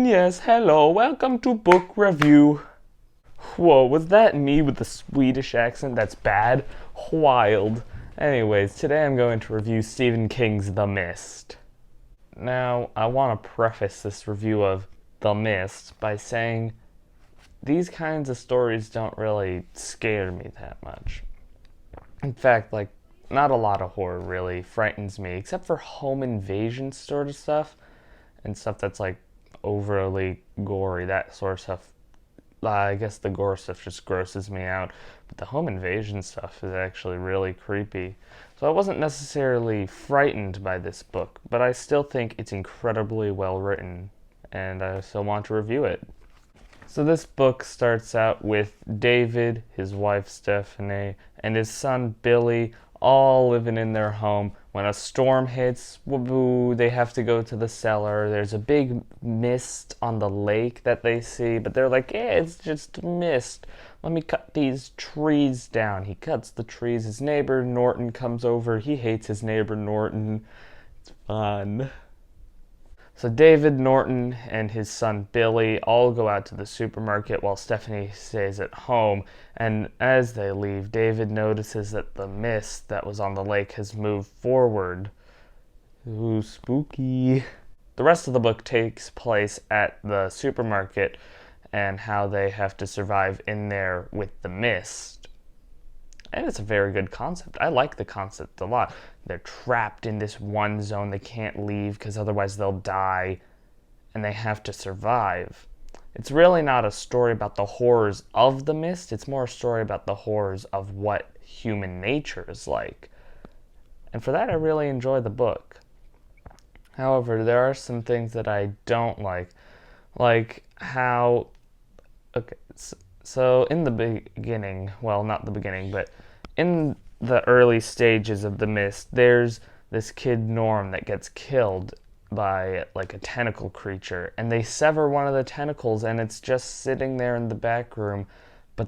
Yes, hello, welcome to Book Review. Whoa, was that me with the Swedish accent? That's bad. Wild. Anyways, today I'm going to review Stephen King's The Mist. Now, I want to preface this review of The Mist by saying these kinds of stories don't really scare me that much. In fact, not a lot of horror really frightens me, except for home invasion sort of stuff and stuff that's overly gory, that sort of stuff. I guess the gore stuff just grosses me out, but the home invasion stuff is actually really creepy. So I wasn't necessarily frightened by this book, but I still think it's incredibly well written, and I still want to review it. So this book starts out with David, his wife Stephanie, and his son Billy all living in their home. When a storm hits, woo, they have to go to the cellar. There's a big mist on the lake that they see, but they're like, it's just mist. Let me cut these trees down. He cuts the trees. His neighbor Norton comes over. He hates his neighbor Norton. It's fun. So David, Norton, and his son Billy all go out to the supermarket while Stephanie stays at home. And as they leave, David notices that the mist that was on the lake has moved forward. Ooh, spooky. The rest of the book takes place at the supermarket and how they have to survive in there with the mist. And it's a very good concept. I like the concept a lot. They're trapped in this one zone. They can't leave because otherwise they'll die. And they have to survive. It's really not a story about the horrors of the mist. It's more a story about the horrors of what human nature is like. And for that, I really enjoy the book. However, there are some things that I don't like. Like how... Okay, so in the beginning, well, not the beginning, but in the early stages of The Mist, there's this kid Norm that gets killed by a tentacle creature, and they sever one of the tentacles, and it's just sitting there in the back room. But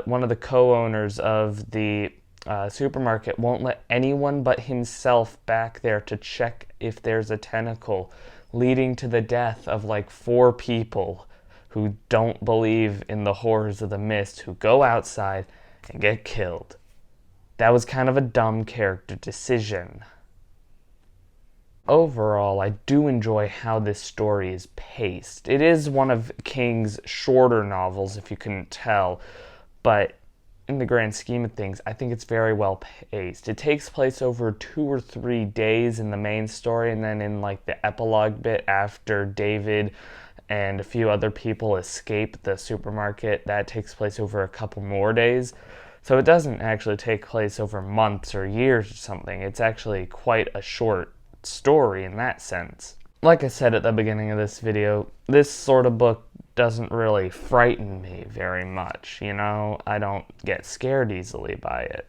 one of the co-owners of the supermarket won't let anyone but himself back there to check if there's a tentacle, leading to the death of 4 people who don't believe in the horrors of the mist, who go outside and get killed. That was kind of a dumb character decision. Overall, I do enjoy how this story is paced. It is one of King's shorter novels, if you couldn't tell, but in the grand scheme of things, I think it's very well paced. It takes place over 2 or 3 days in the main story, and then in the epilogue bit after David and a few other people escape the supermarket, that takes place over a couple more days. So it doesn't actually take place over months or years or something. It's actually quite a short story in that sense. Like I said at the beginning of this video, this sort of book doesn't really frighten me very much, I don't get scared easily by it.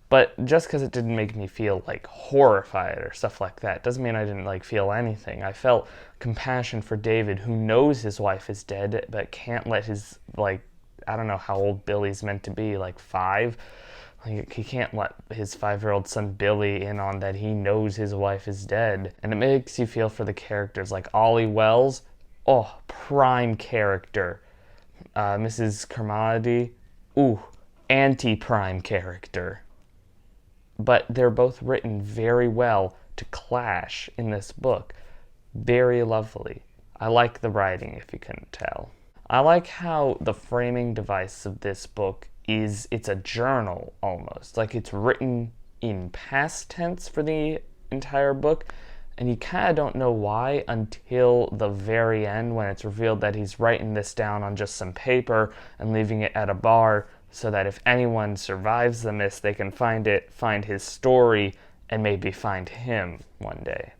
But just because it didn't make me feel horrified or stuff like that doesn't mean I didn't feel anything. I felt compassion for David, who knows his wife is dead but can't let his I don't know how old Billy's meant to be, 5. He can't let his 5-year-old son Billy in on that he knows his wife is dead. And it makes you feel for the characters like Ollie Wells. Oh, prime character. Mrs. Carmody. Ooh, anti-prime character. But they're both written very well to clash in this book. Very lovely. I like the writing, if you couldn't tell. I like how the framing device of this book is, it's a journal almost. It's written in past tense for the entire book, and you kind of don't know why until the very end when it's revealed that he's writing this down on just some paper and leaving it at a bar so that if anyone survives the mist, they can find it, find his story, and maybe find him one day.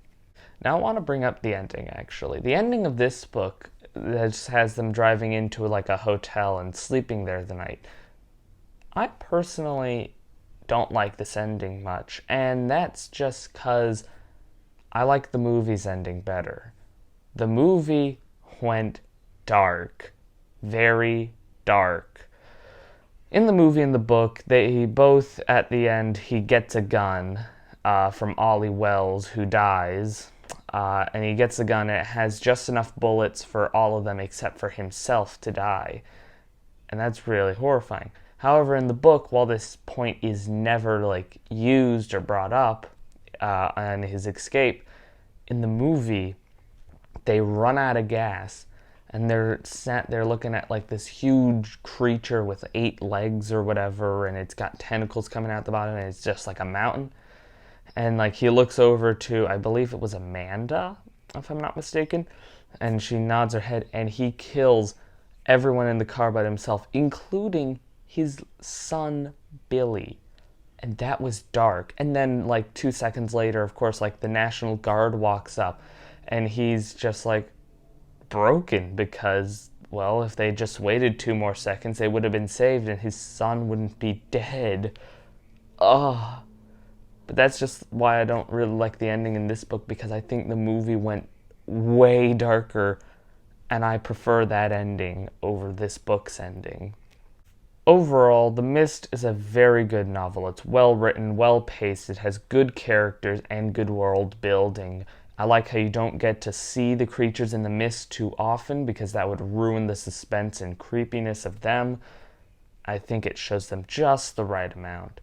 Now I want to bring up the ending, actually. The ending of this book just has them driving into a hotel and sleeping there the night. I personally don't like this ending much, and that's just because I like the movie's ending better. The movie went dark. Very dark. In the movie and the book, they both, at the end, he gets a gun from Ollie Wells, who dies. and he gets a gun and it has just enough bullets for all of them except for himself to die. And that's really horrifying. However, in the book, while this point is never like used or brought up on his escape, in the movie they run out of gas and they're looking at like this huge creature with 8 legs or whatever, and it's got tentacles coming out the bottom, and it's just like a mountain. And like he looks over to, I believe it was Amanda, if I'm not mistaken, and she nods her head, and he kills everyone in the car but himself, including his son Billy. And that was dark. And then like 2 seconds later, of course, like the National Guard walks up, and he's just like broken because, well, if they just waited 2 more seconds, they would have been saved and his son wouldn't be dead. Ugh. But that's just why I don't really like the ending in this book, because I think the movie went way darker, and I prefer that ending over this book's ending. Overall, The Mist is a very good novel. It's well written, well paced, it has good characters and good world building. I like how you don't get to see the creatures in the mist too often because that would ruin the suspense and creepiness of them. I think it shows them just the right amount.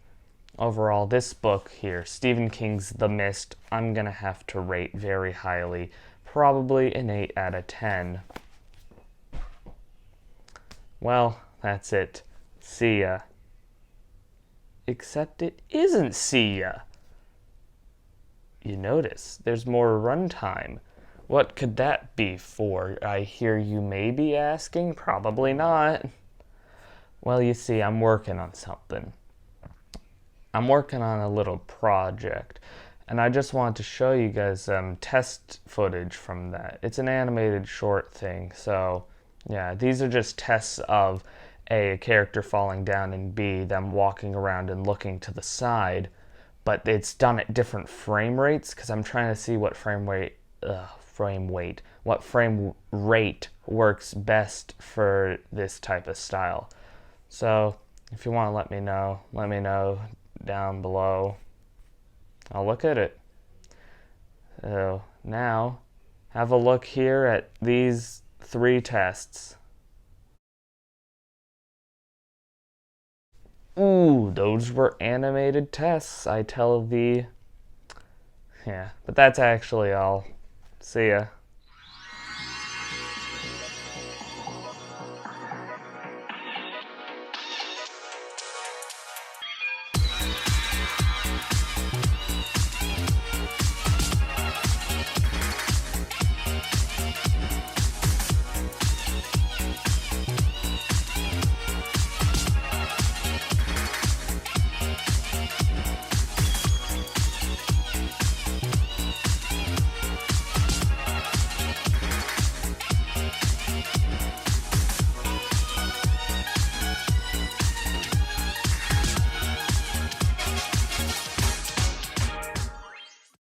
Overall, this book here, Stephen King's The Mist, I'm going to have to rate very highly. Probably an 8 out of 10. Well, that's it. See ya. Except it isn't see ya. You notice there's more runtime. What could that be for, I hear you may be asking? Probably not. Well, you see, I'm working on something. I'm working on a little project, and I just wanted to show you guys some test footage from that. It's an animated short thing, so yeah, these are just tests of A, a character falling down, and B, them walking around and looking to the side, but it's done at different frame rates because I'm trying to see what frame rate works best for this type of style. So if you want to let me know down below. I'll look at it. So now have a look here at these 3 tests. Ooh, those were animated tests, I tell thee. Yeah, but that's actually all. See ya.